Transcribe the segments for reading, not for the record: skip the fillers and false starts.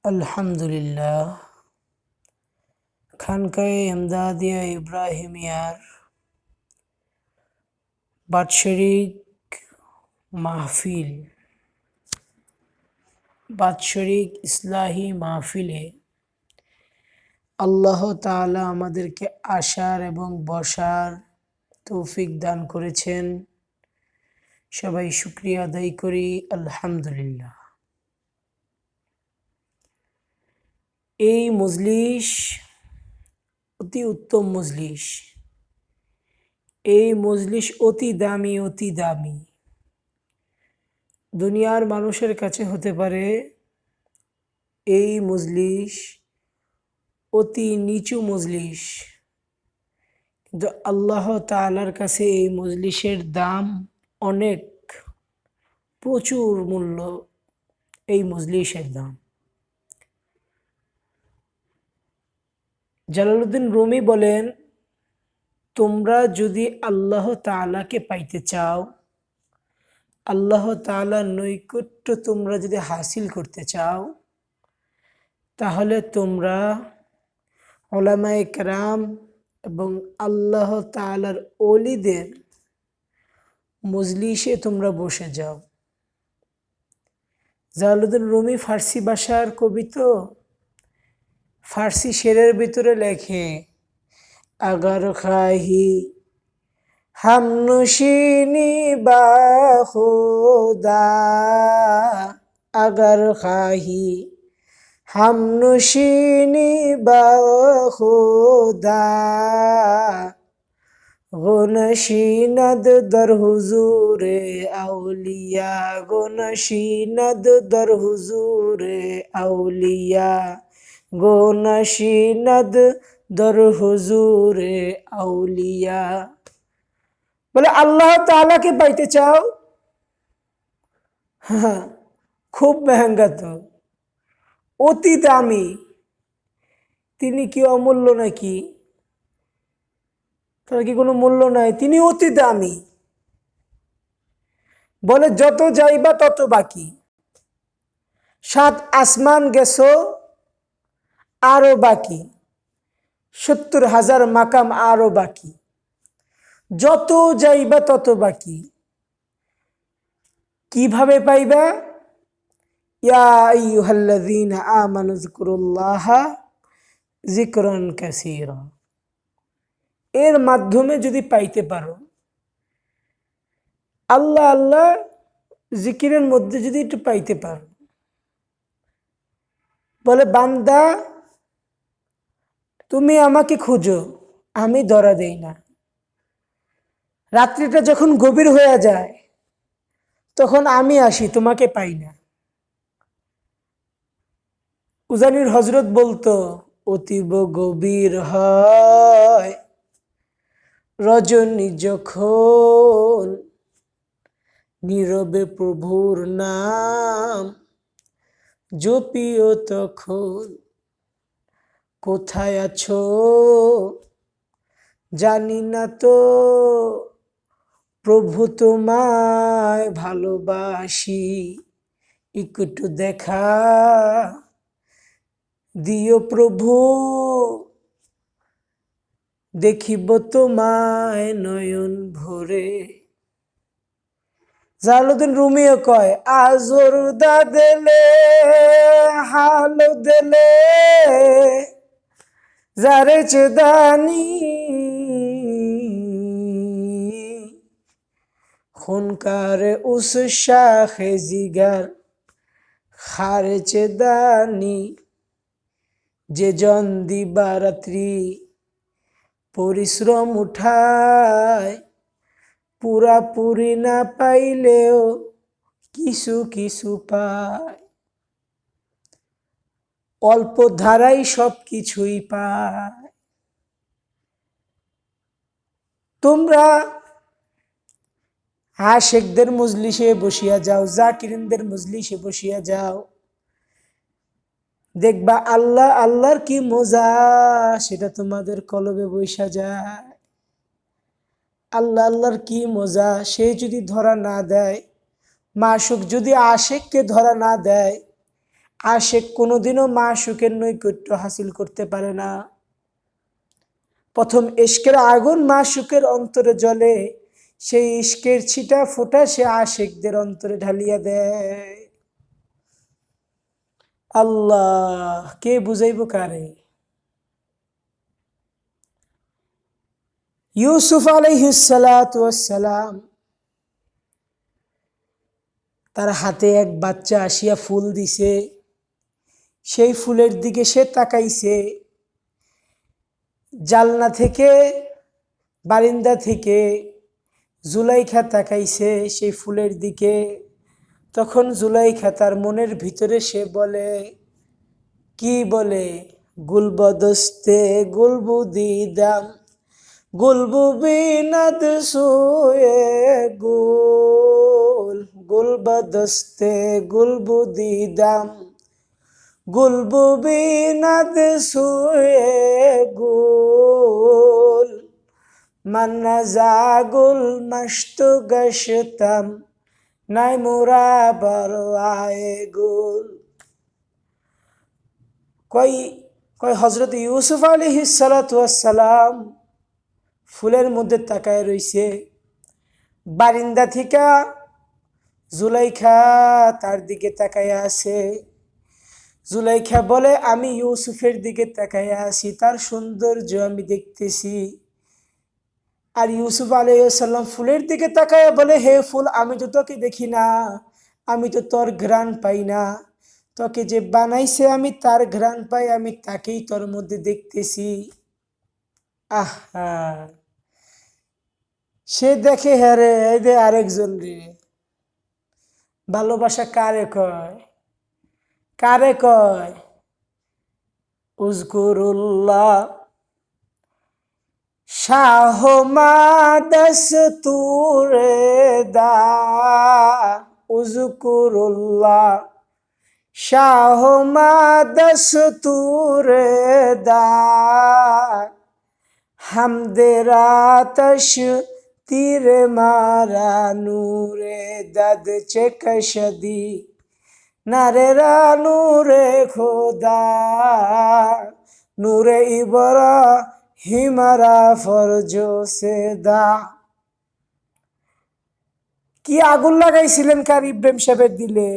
আলহামদুলিল্লাহ। খানকায়ে এমদাদিয়া ইব্রাহিমিয়ার বাৎসরিক মাহফিল, বাৎসরিক ইসলাহি মাহফিলে আল্লাহ তাআলা আমাদেরকে আসার এবং বসার তৌফিক দান করেছেন। সবাই শুকরিয়া আদায় করি আলহামদুলিল্লাহ। এই মজলিস অতি উত্তম মজলিস। এই মজলিস অতি দামি। দুনিয়ার মানুষের কাছে হতে পারে এই মজলিস অতি নিচু মজলিস, কিন্তু আল্লাহ তাআলার কাছে এই মজলিসের দাম অনেক, প্রচুর মূল্য এই মজলিসের দাম। জালালউদ্দিন রুমি বলেন, তোমরা যদি আল্লাহ তাআলাকে পাইতে চাও, আল্লাহ তাআলার নৈকট্য তোমরা যদি হাসিল করতে চাও, তাহলে তোমরা উলামায়ে কেরাম এবং আল্লাহ তাআলার ওলিদের মজলিসে তোমরা বসে যাও। জালালউদ্দিন রুমি ফার্সি ভাষার কবি, তো ফার্সি শেরের ভিতরে লেখে, আগার খাহি হাম নশিনি বা খুদা, আগার খাহি হাম নশিনি বা খুদা, গোনশিনদ দর হুজুরে আউলিয়া, গোনশিনদ দর হুজুরে আউলিয়া, গোনশিনদ দর হুজুরে আউলিয়া। বলে আল্লাহ তাআলাকে পাইতে চাও, হ্যাঁ, খুব মেহেঙ্গা, তো অতি দামি। তিনি কি অমূল্য নাকি? তার কি কোনো মূল্য নাই? তিনি অতি দামি। বলে যত যাইবা তত বাকি। 7 আসমান গেছো আরো বাকি, 70,000 মাকাম আরো বাকি। যত যাইবা তত বাকি। কিভাবে পাইবা? ইয়া আইয়ুহাল্লাযীনা আমানু যিকুরুল্লাহা যিকরান কাসীরা। এর মাধ্যমে যদি পাইতে পারো, আল্লাহ আল্লাহ জিকিরের মধ্যে যদি একটু পাইতে পারো। বলে বান্দা, তুমি আমাকে খুঁজো, আমি ধরা দেই না। রাত্রিটা যখন গভীর হয়ে যায়, তখন আমি আসি, তোমাকে পাই না। উজানির হজরত বলতো, অতীব গভীর হয় রজনী যখন, নীরবে প্রভুর নাম জপিও তখন। কোথায় আছো জানি না তো, প্রভু তোমায় ভালোবাসি, একটু দেখা দিও প্রভু, দেখিব তোমায় নয়ন ভরে। জালালউদ্দিন রুমিও কয়, আজর দা দেলে হাল দেলে যারে চেদানি, খুনকার উস শাখে জিগার খারে চেদানি। যে জন দিবারাত্রি পরিশ্রম উঠায়, পুরাপুরি না পাইলেও কিছু কিছু পায়। অল্প ধারাই সব কিছুই পায়। তোমরা আশেকদের মজলিসে বসিয়া যাও, জাকিরিনদের মজলিসে বসিয়া যাও, দেখবা আল্লাহ আল্লাহর কি মজা, সেটা তোমাদের কলবে বইসা যায়। আল্লাহ আল্লাহর কি মজা, সে যদি ধরা না দেয়, মাশুক যদি আশেককে ধরা না দেয়, আশিক কোনোদিনও মাশূকের নৈকট্য হাসিল করতে পারে না। প্রথম ইশকের আগুন মাশূকের অন্তরে জ্বলে, সেই ইশকের ছিটা ফোঁটা সে আশিকদের অন্তরে ঢালিয়া দেয়। আল্লাহ, কে বুঝাইব কারে? ইউসুফ আলাইহিস সালাতু ওয়াস সালাম, তার হাতে এক বাচ্চা আসিয়া ফুল দিছে, সেই ফুলের দিকে সে তাকাইছে। জালনা থেকে, বারিন্দা থেকে জুলাইখা তাকাইছে সেই ফুলের দিকে। তখন জুলাইখা তার মনের ভিতরে সে বলে, কি বলে? গুলবদস্তে গুলবু দিদাম, গুলবু বিনাদ সুয়ে গুল, গুলবদস্তে গুলবু দিদাম, গুলবু বিনাদ সুয়ে গুল, মান্না জাগুল মস্তু গশতম, নাই মুরা বড় আয়ে গুল। কই কই হযরত ইউসুফ আলাইহিস সালাতু ওয়াস সালাম ফুলের মধ্যে তাকায় রইছে। বারিন্দা থেকে জুলাইখা তার দিকে তাকায় আছে। জুলাইখা বলে, আমি ইউসুফের দিকে তাকায় আছি, তার সৌন্দর্য আমি দেখতেছি। আর ইউসুফ আলাইহিস সালাম ফুলের দিকে তাকায় বলে, হে ফুল, আমি তো তোকে দেখি না, আমি তো তোর ঘ্রাণ পাই না, তোকে যে বানাইছে আমি তার ঘ্রাণ পাই, আমি তাকেই তোর মধ্যে দেখতেছি। আহা, সে দেখে, হ্যাঁ রে, এই দে আরেকজন রে। ভালোবাসা কারে কয়? কারে কয়? উজকুরুল্লাহ শাহ মাদস্তুরে দা, উজকুরুল্লাহ শাহ মাদস্তুরে দা, হামদেরাতশ তীরে মারা নূরে দদ চেকশদি, নারেরা নূরে খোদা, নূরে ইব্রাহিমরা ফরজো সে দা। কি আগুন লাগাইছিলেন কার ইব্রাহিম সাহেবের দিলে?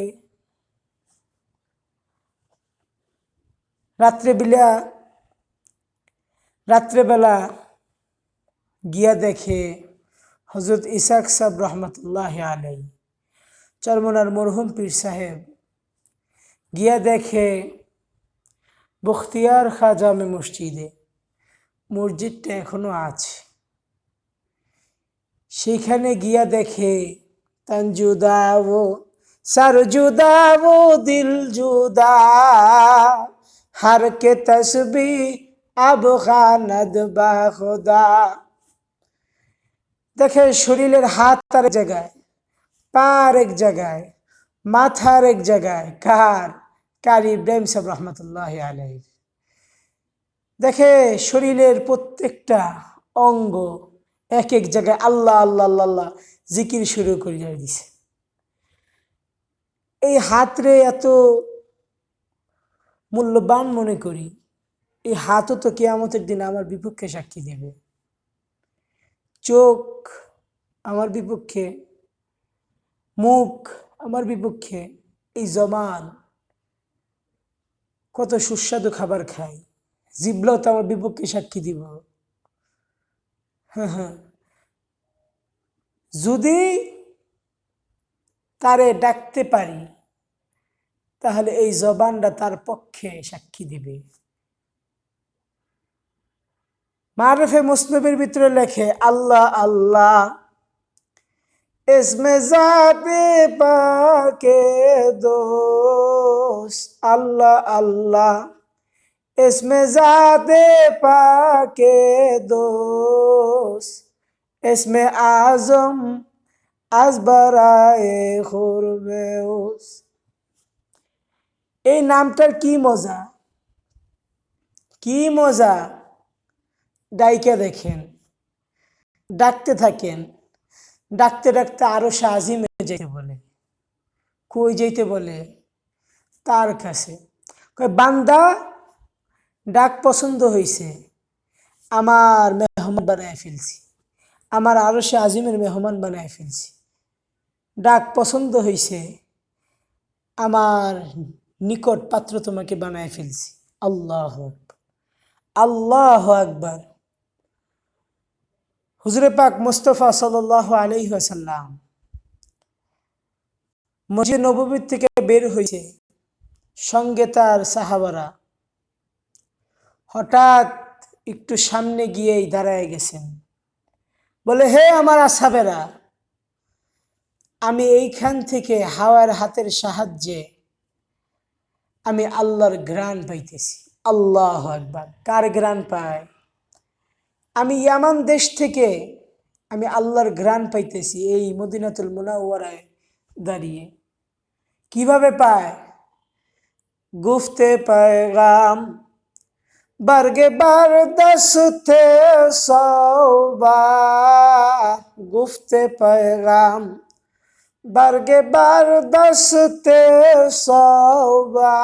রাত্রেবেলা গিয়া দেখে হযরত ইসাক সাহেব রহমতুল্লাহ আলাই, চরমনার মরহুম পীর সাহেব, গিয়া দেখে বখতিয়ার খা জামে মসজিদে, মসজিদটা এখনো আছে। সেখানে গিয়া দেখে তন জুদা ও সর জুদা ও দিল জুদা, হর কে তসবি আব খানদ বা খুদা। দেখে শরীরের হাত আর এক জায়গায়, পা আর এক জায়গায়, মাথার এক জায়গায়। কার? কারি ইব্রাহিম সাহেব রহমতুল্লাহ আলাইহি। দেখে শরীরের প্রত্যেকটা অঙ্গ এক এক জায়গায় আল্লাহ আল্লাহ আল্লাহ আল্লাহ জিকির শুরু করে দিছে। এই হাতরে এত মূল্যবান মনে করি, এই হাতও তো কিয়ামতের দিন আমার বিপক্ষে সাক্ষী দেবে। চোখ আমার বিপক্ষে, মুখ আমার বিপক্ষে, এই জবান কত সুস্বাদু খাবার খায়, জিহ্বাও তো আমার বিপক্ষে সাক্ষী দিব। হ্যাঁ, যদি তারে ডাকতে পারি তাহলে এই জবানটা তার পক্ষে সাক্ষী দিবে। মারফে মুসনবির ভিতরে লেখে, আল্লাহ আল্লাহ ইসমে জাতে পাকে দোস্ত, আল্লাহ আল্লাহ ইসমে জাতে পাকে দোস্ত, ইসমে আজম আজ বারায়ে খুরবে উস। এই নামটার কি মজা, কি মজা! ডাইকা দেখেন, ডাকতে থাকেন, ডাকতে ডাকতে আরো শাহিমে যেতে বলে। কই যেতে বলে? কার কাছে? কয় বান্দা ডাক পছন্দ হইছে, আমার মেহমান বানায় ফেলছি, আমার আরশে আজিমের মেহমান বানায় ফেলছি। ডাক পছন্দ হইছে, আমার নিকট পাত্র তোমাকে বানায় ফেলছি। আল্লাহ আল্লাহ আকবার। হুজুরে পাক মুস্তাফা সাল্লাল্লাহু আলাইহি ওয়াসাল্লাম মসজিদ নববী থেকে বের হয়েছে, সঙ্গে তার সাহাবারা। হঠাৎ একটু সামনে গিয়েই দাঁড়ায় গেছেন, বলে হে আমার আসহাবেরা, আমি এইখান থেকে হাওয়ার হাতের সাহায্যে আমি আল্লাহর ঘ্রাণ পাইতেছি। আল্লাহ আকবার। কার ঘ্রাণ পায়? আমি ইয়ামান দেশ থেকে আমি আল্লাহর ঘ্রাণ পাইতেছি এই মদিনাতুল মুনাওয়ারায় দাঁড়িয়ে। কিভাবে পায়? গুফতে पैगाम बरगे बरदस्ते सौबा, गुफ्ते पैगाम बरगे बरदस्ते सौबा।